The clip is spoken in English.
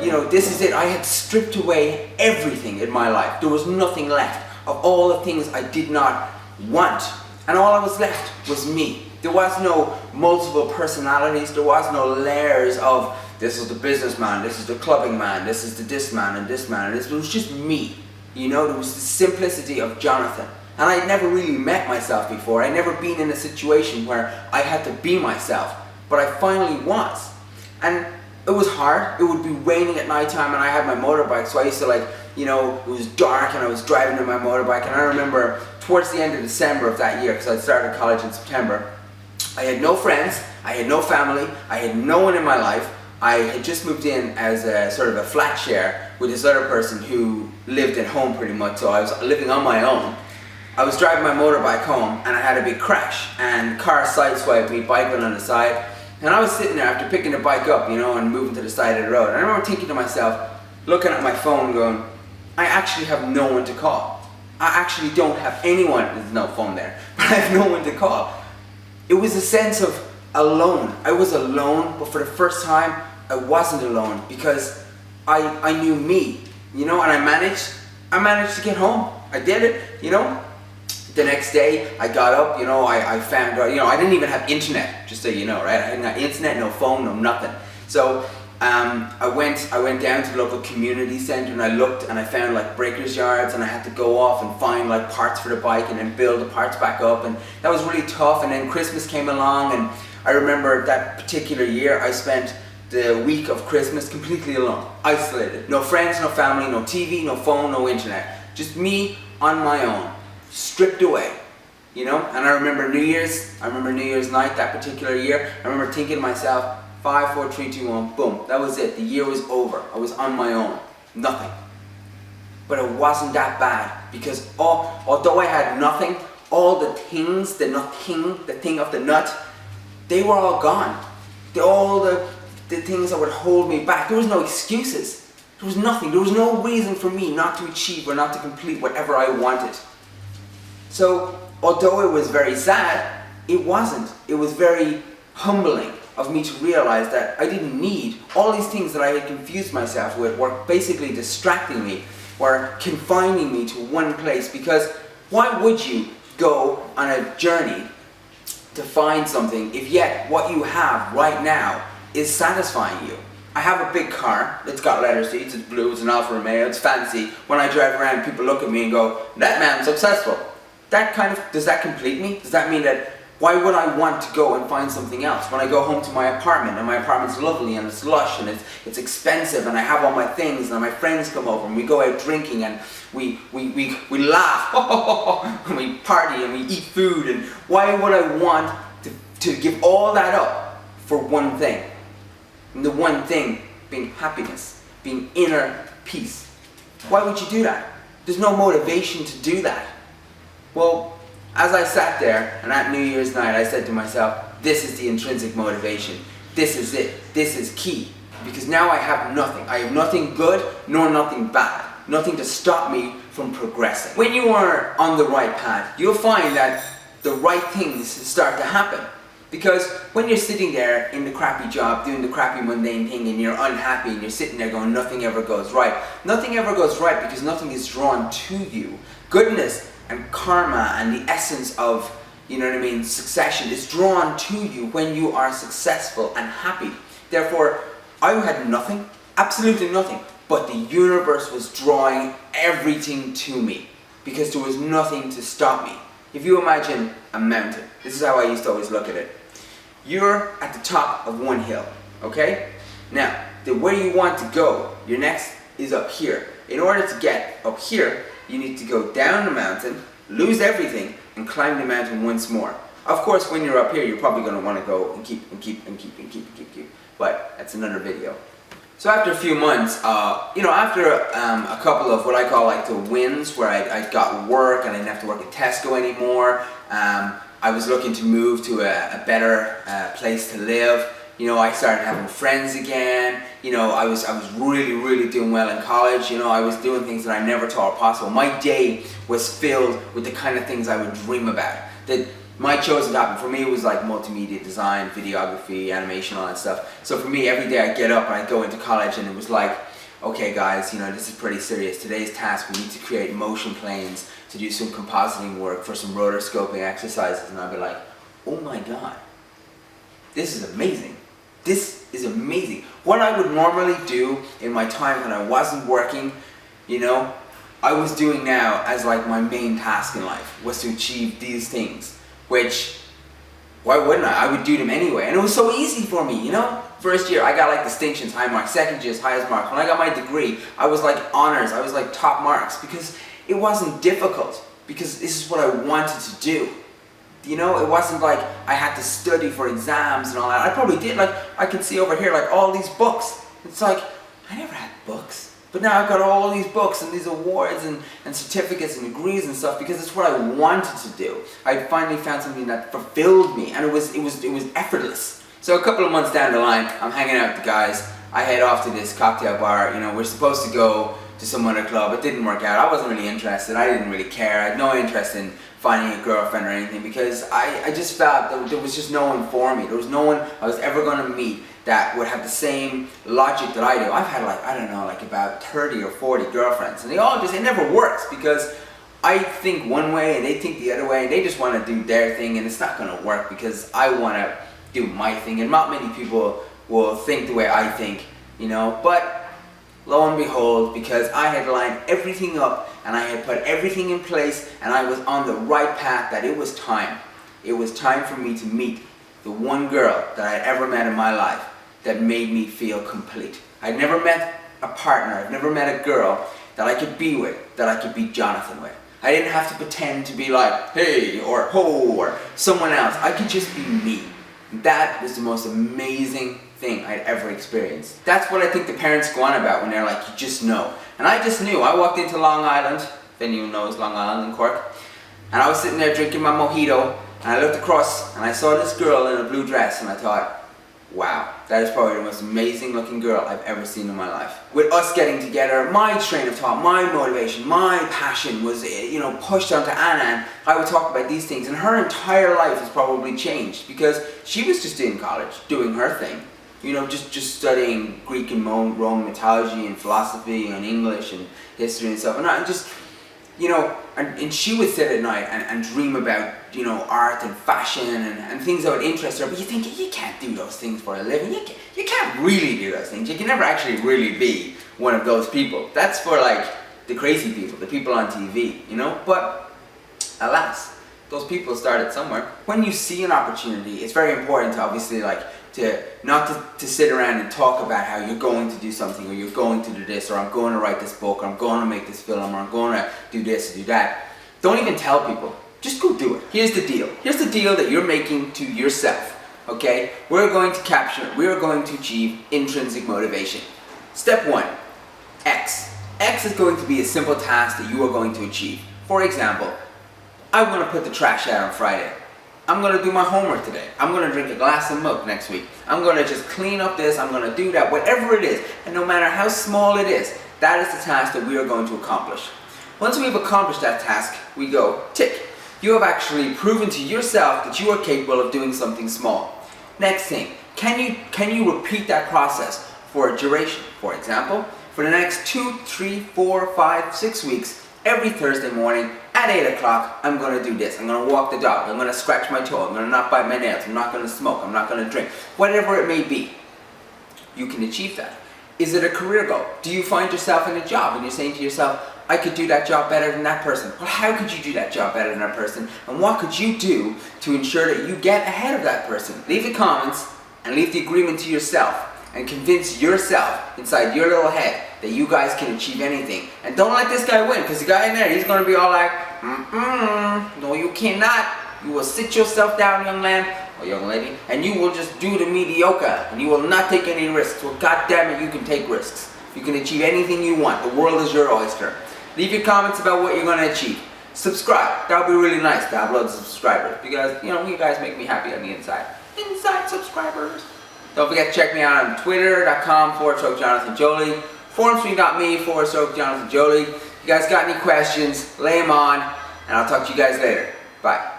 You know, this is it. I had stripped away everything in my life. There was nothing left of all the things I did not want. And all I was left was me. There was no multiple personalities. There was no layers of this is the businessman, this is the clubbing man, this is the this man and this man. And this was just me. You know, there was the simplicity of Jonathan. And I'd never really met myself before. I'd never been in a situation where I had to be myself. But I finally was. And it was hard. It would be raining at night time and I had my motorbike, so I used to, like, you know, it was dark and I was driving in my motorbike, and I remember towards the end of December of that year, because I started college in September, I had no friends, I had no family, I had no one in my life. I had just moved in as a sort of a flat share with this other person who lived at home pretty much, so I was living on my own. I was driving my motorbike home and I had a big crash and the car sideswiped me, bike went on the side. And I was sitting there after picking the bike up, you know, and moving to the side of the road. And I remember thinking to myself, looking at my phone going, I actually have no one to call. I actually don't have anyone, there's no phone there, but I have no one to call. It was a sense of alone. I was alone, but for the first time, I wasn't alone because I knew me, you know, and I managed to get home. I did it, you know. The next day, I got up, you know, I found out, you know, I didn't even have internet, just so you know, right? I didn't have internet, no phone, no nothing. So I went down to the local community center and I looked and I found like breakers yards, and I had to go off and find like parts for the bike and then build the parts back up, and that was really tough. And then Christmas came along, and I remember that particular year I spent the week of Christmas completely alone, isolated. No friends, no family, no TV, no phone, no internet. Just me on my own. Stripped away, you know. And I remember New Year's night that particular year. I remember thinking to myself, 5, 4, 3, 2, 1, boom, that was it. The year was over. I was on my own, nothing. But it wasn't that bad, because although I had nothing, all the things, the thing of the nut, they were all gone. All the things that would hold me back. There was no excuses. There was nothing. There was no reason for me not to achieve or not to complete whatever I wanted. So, although it was very sad, it wasn't. It was very humbling of me to realize that I didn't need all these things that I had confused myself with, were basically distracting me, were confining me to one place. Because why would you go on a journey to find something if yet what you have right now is satisfying you? I have a big car, it's got leather seats, it's blue, it's an Alfa Romeo, it's fancy. When I drive around, people look at me and go, that man's successful. Does that complete me? Does that mean that, why would I want to go and find something else? When I go home to my apartment, and my apartment's lovely and it's lush and it's expensive, and I have all my things, and my friends come over and we go out drinking and we laugh and we party and we eat food, and why would I want to give all that up for one thing? And the one thing being happiness, being inner peace. Why would you do that? There's no motivation to do that. Well, as I sat there, and at New Year's night, I said to myself, this is the intrinsic motivation. This is it. This is key. Because now I have nothing. I have nothing good, nor nothing bad. Nothing to stop me from progressing. When you are on the right path, you'll find that the right things start to happen. Because when you're sitting there in the crappy job, doing the crappy mundane thing, and you're unhappy, and you're sitting there going, nothing ever goes right. Nothing ever goes right because nothing is drawn to you. Goodness and karma and the essence of, you know what I mean, succession is drawn to you when you are successful and happy. Therefore, I had nothing, absolutely nothing, but the universe was drawing everything to me because there was nothing to stop me. If you imagine a mountain, this is how I used to always look at it. You're at the top of one hill, okay? Now, where you want to go, your next is up here. In order to get up here, you need to go down the mountain, lose everything, and climb the mountain once more. Of course, when you're up here, you're probably going to want to go and keep. But that's another video. So after a few months, after a couple of what I call like the wins, where I got work and I didn't have to work at Tesco anymore, I was looking to move to a better place to live. You know, I started having friends again. You know, I was really doing well in college. You know, I was doing things that I never thought possible. My day was filled with the kind of things I would dream about. That my chosen topic. For me, it was like multimedia design, videography, animation, all that stuff. So for me, every day I get up and I go into college, and it was like, okay guys, you know, this is pretty serious. Today's task, we need to create motion planes to do some compositing work for some rotoscoping exercises. And I'd be like, oh my God, this is amazing. This is amazing. What I would normally do in my time when I wasn't working, you know, I was doing now as like my main task in life, was to achieve these things, which, why wouldn't I? I would do them anyway. And it was so easy for me, you know? First year, I got like distinctions, high marks. Second year's highest marks. When I got my degree, I was like honors. I was like top marks because it wasn't difficult, because this is what I wanted to do. You know, it wasn't like I had to study for exams and all that. I probably did. Like, I can see over here, like all these books. It's like, I never had books. But now I've got all these books and these awards and certificates and degrees and stuff because it's what I wanted to do. I finally found something that fulfilled me, and it was effortless. So a couple of months down the line, I'm hanging out with the guys. I head off to this cocktail bar. You know, we're supposed to go to some other club. It didn't work out. I wasn't really interested. I didn't really care. I had no interest in finding a girlfriend or anything because I just felt that there was just no one for me. There was no one I was ever going to meet that would have the same logic that I do. I've had like, I don't know, like about 30 or 40 girlfriends, and it never works because I think one way and they think the other way, and they just want to do their thing, and it's not going to work because I want to do my thing, and not many people will think the way I think, you know. But lo and behold, because I had lined everything up and I had put everything in place and I was on the right path, that it was time. It was time for me to meet the one girl that I had ever met in my life that made me feel complete. I'd never met a partner, I've never met a girl that I could be with, that I could be Jonathan with. I didn't have to pretend to be like, hey, or ho, or someone else. I could just be me. That was the most amazing thing I'd ever experienced. That's what I think the parents go on about when they're like, you just know. And I just knew. I walked into Long Island, if anyone knows Long Island in Cork, and I was sitting there drinking my mojito, and I looked across and I saw this girl in a blue dress, and I thought, wow, that is probably the most amazing looking girl I've ever seen in my life. With us getting together, my train of thought, my motivation, my passion was, you know, pushed onto Anna, and I would talk about these things, and her entire life has probably changed because she was just in college doing her thing. You know, just studying Greek and Roman mythology and philosophy and English and history and stuff. And I just, you know, and she would sit at night and dream about, you know, art and fashion and things that would interest her. But you think, you can't do those things for a living. You can't really do those things. You can never actually really be one of those people. That's for like the crazy people, the people on TV, you know. But alas, those people started somewhere. When you see an opportunity, it's very important to obviously like, not to sit around and talk about how you're going to do something, or you're going to do this, or I'm going to write this book, or I'm going to make this film, or I'm going to do this or do that. Don't even tell people. Just go do it. Here's the deal. Here's the deal that you're making to yourself. Okay? We're going to achieve intrinsic motivation. Step 1, X. X is going to be a simple task that you are going to achieve. For example, I'm going to put the trash out on Friday. I'm going to do my homework today. I'm going to drink a glass of milk next week. I'm going to just clean up this. I'm going to do that. Whatever it is, and no matter how small it is, that is the task that we are going to accomplish. Once we've accomplished that task, we go, tick. You have actually proven to yourself that you are capable of doing something small. Next thing, can you repeat that process for a duration? For example, for the next 2, 3, 4, 5, 6 weeks, every Thursday morning at 8 o'clock, I'm going to do this. I'm going to walk the dog. I'm going to scratch my toe. I'm going to not bite my nails. I'm not going to smoke. I'm not going to drink. Whatever it may be, you can achieve that. Is it a career goal? Do you find yourself in a job and you're saying to yourself, I could do that job better than that person? Well, how could you do that job better than that person? And what could you do to ensure that you get ahead of that person? Leave the comments and leave the agreement to yourself, and convince yourself inside your little head that you guys can achieve anything. And don't let this guy win, because the guy in there, he's going to be all like, no you cannot. You will sit yourself down, young man or young lady, and you will just do the mediocre, and you will not take any risks. Well, God damn it, you can take risks. You can achieve anything you want. The world is your oyster. Leave your comments about what you're going to achieve. Subscribe. That would be really nice to have loads of subscribers, because, you know, you guys make me happy on the inside. Inside subscribers. Don't forget to check me out on twitter.com/Jonathan Jolie, FormSpring.me/Jonathan Jolie. If you guys got any questions, lay them on, and I'll talk to you guys later. Bye.